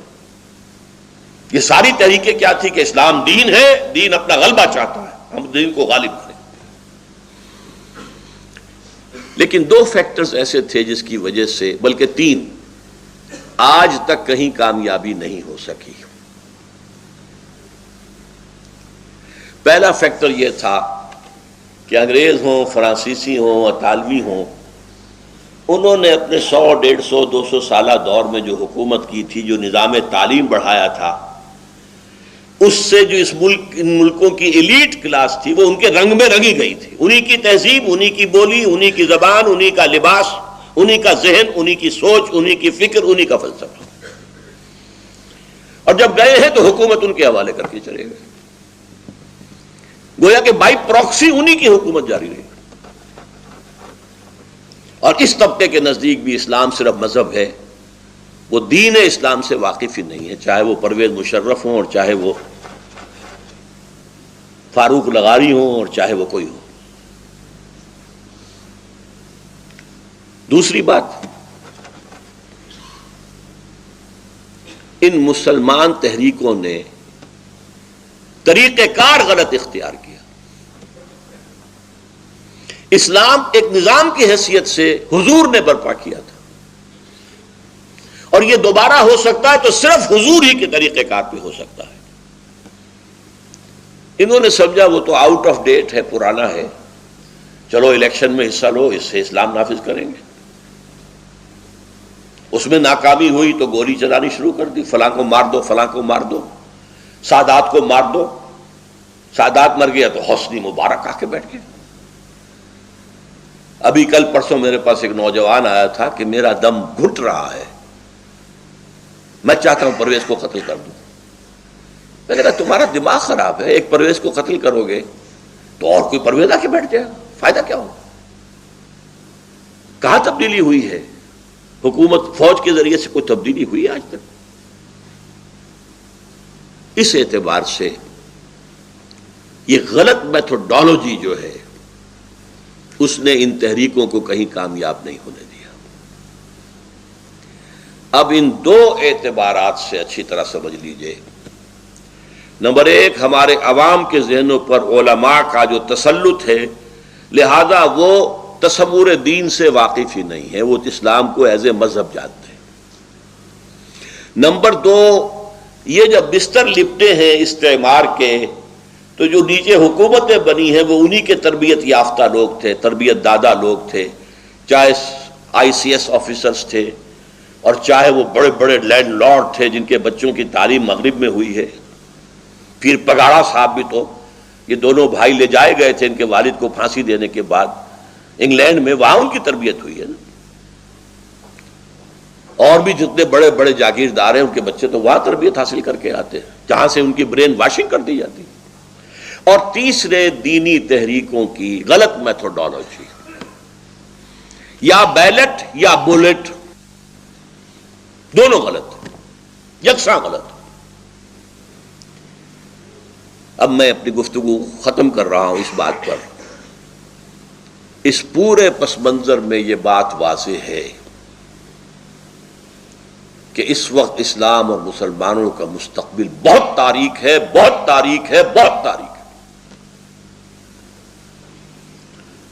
A: یہ ساری تحریکیں کیا تھی کہ اسلام دین ہے، دین اپنا غلبہ چاہتا ہے، ہم دین کو غالب کریں۔ لیکن دو فیکٹرز ایسے تھے جس کی وجہ سے، بلکہ تین، آج تک کہیں کامیابی نہیں ہو سکی۔ پہلا فیکٹر یہ تھا کہ انگریز ہوں، فرانسیسی ہوں، اطالوی ہوں، انہوں نے اپنے 100، 150، 200 سالہ دور میں جو حکومت کی تھی، جو نظام تعلیم بڑھایا تھا، اس سے جو اس ملک، ان ملکوں کی ایلیٹ کلاس تھی، وہ ان کے رنگ میں رنگی گئی تھی، انہی کی تہذیب، انہی کی بولی، انہی کی زبان، انہی کا لباس، انہی کا ذہن، انہی کی سوچ، انہی کی فکر، انہی کا فلسفہ۔ اور جب گئے ہیں تو حکومت ان کے حوالے کر کے چلے گئے، گویا کہ بائی پراکسی انہی کی حکومت جاری رہی۔ اور اس طبقے کے نزدیک بھی اسلام صرف مذہب ہے، وہ دین اسلام سے واقف ہی نہیں ہے، چاہے وہ پرویز مشرف ہوں اور چاہے وہ فاروق لغاری ہوں اور چاہے وہ کوئی ہو۔ دوسری بات، ان مسلمان تحریکوں نے طریقہ کار غلط اختیار کیا۔ اسلام ایک نظام کی حیثیت سے حضور نے برپا کیا تھا، اور یہ دوبارہ ہو سکتا ہے تو صرف حضور ہی کے طریقہ کار پہ ہو سکتا ہے۔ انہوں نے سمجھا وہ تو آؤٹ آف ڈیٹ ہے، پرانا ہے، چلو الیکشن میں حصہ لو، اس سے اسلام نافذ کریں گے۔ اس میں ناکامی ہوئی تو گولی چلانی شروع کر دی، فلاں کو مار دو، فلاں کو مار دو، سادات کو مار دو، سادات مر گیا تو حسنی مبارک آ کے بیٹھ گئے۔ ابھی کل پرسوں میرے پاس ایک نوجوان آیا تھا کہ میرا دم گھٹ رہا ہے، میں چاہتا ہوں پرویز کو قتل کر دوں۔ میں کہا تمہارا دماغ خراب ہے، ایک پرویز کو قتل کرو گے تو اور کوئی پرویز آ کے بیٹھ جائے گا، فائدہ کیا ہوگا؟ کہاں تبدیلی ہوئی ہے؟ حکومت فوج کے ذریعے سے کوئی تبدیلی ہوئی آج تک؟ اس اعتبار سے یہ غلط میتھوڈالوجی جو ہے اس نے ان تحریکوں کو کہیں کامیاب نہیں ہونے دیا۔ اب ان دو اعتبارات سے اچھی طرح سمجھ لیجئے۔ نمبر ایک، ہمارے عوام کے ذہنوں پر علماء کا جو تسلط ہے، لہذا وہ تصور دین سے واقف ہی نہیں ہے، وہ اسلام کو ایز اے مذہب جانتے ہیں۔ نمبر دو، یہ جب بستر لپٹے ہیں استعمار کے، تو جو نیچے حکومتیں بنی ہیں وہ انہی کے تربیت یافتہ لوگ تھے، تربیت دادا لوگ تھے، چاہے آئی سی ایس آفیسرز تھے اور چاہے وہ بڑے بڑے لینڈ لارڈ تھے جن کے بچوں کی تعلیم مغرب میں ہوئی ہے۔ پھر پگاڑا صاحب بھی تو، یہ دونوں بھائی لے جائے گئے تھے ان کے والد کو پھانسی دینے کے بعد انگلینڈ میں، وہاں ان کی تربیت ہوئی ہے نا۔ اور بھی جتنے بڑے بڑے جاگیردار ہیں ان کے بچے تو وہاں تربیت حاصل کر کے آتے ہیں جہاں سے ان کی برین واشنگ کر دی جاتی ہے۔ اور تیسرے، دینی تحریکوں کی غلط میتھوڈالوجی، یا بیلٹ یا بولٹ، دونوں غلط، یکساں غلط۔ اب میں اپنی گفتگو ختم کر رہا ہوں اس بات پر، اس پورے پس منظر میں یہ بات واضح ہے کہ اس وقت اسلام اور مسلمانوں کا مستقبل بہت تاریک ہے، بہت تاریک ہے، بہت تاریک ہے۔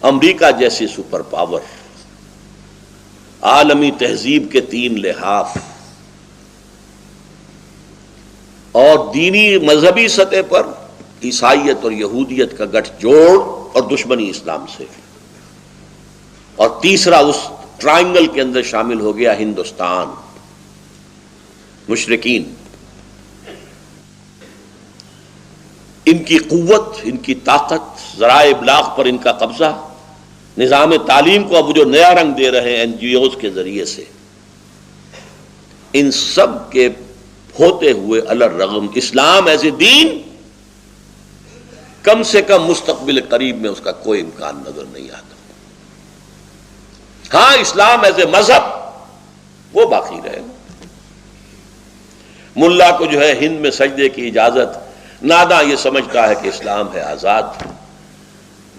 A: امریکہ جیسی سپر پاور، عالمی تہذیب کے 3 لحاف اور دینی مذہبی سطح پر عیسائیت اور یہودیت کا گٹھ جوڑ اور دشمنی اسلام سے، اور تیسرا اس ٹرائنگل کے اندر شامل ہو گیا ہندوستان، مشرکین، ان کی قوت، ان کی طاقت، ذرائع ابلاغ پر ان کا قبضہ، نظام تعلیم کو اب جو نیا رنگ دے رہے ہیں این جی اوز کے ذریعے سے، ان سب کے ہوتے ہوئے الرغم اسلام ایز اے دین کم سے کم مستقبل قریب میں اس کا کوئی امکان نظر نہیں آتا۔ ہاں، اسلام ایز اے مذہب وہ باقی رہے گا۔ ملا کو جو ہے ہند میں سجدے کی اجازت، ناداں یہ سمجھتا ہے کہ اسلام ہے آزاد۔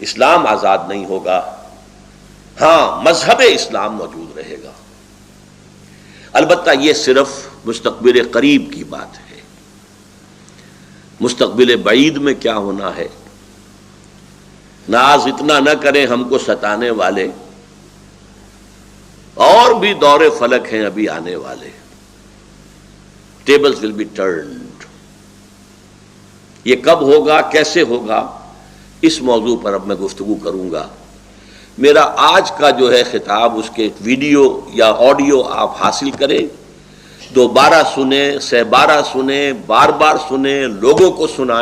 A: اسلام آزاد نہیں ہوگا، ہاں مذہب اسلام موجود رہے گا۔ البتہ یہ صرف مستقبل قریب کی بات ہے، مستقبل بعید میں کیا ہونا ہے، ناز اتنا نہ کریں ہم کو ستانے والے، اور بھی دور فلک ہیں ابھی آنے والے، ٹیبلز ول بی ٹرنڈ۔ یہ کب ہوگا، کیسے ہوگا، اس موضوع پر اب میں گفتگو کروں گا۔ میرا آج کا جو ہے خطاب، اس کے ویڈیو یا آڈیو آپ حاصل کریں، دوبارہ سنیں، 12 سنیں، بار بار سنیں، لوگوں کو سنائیں۔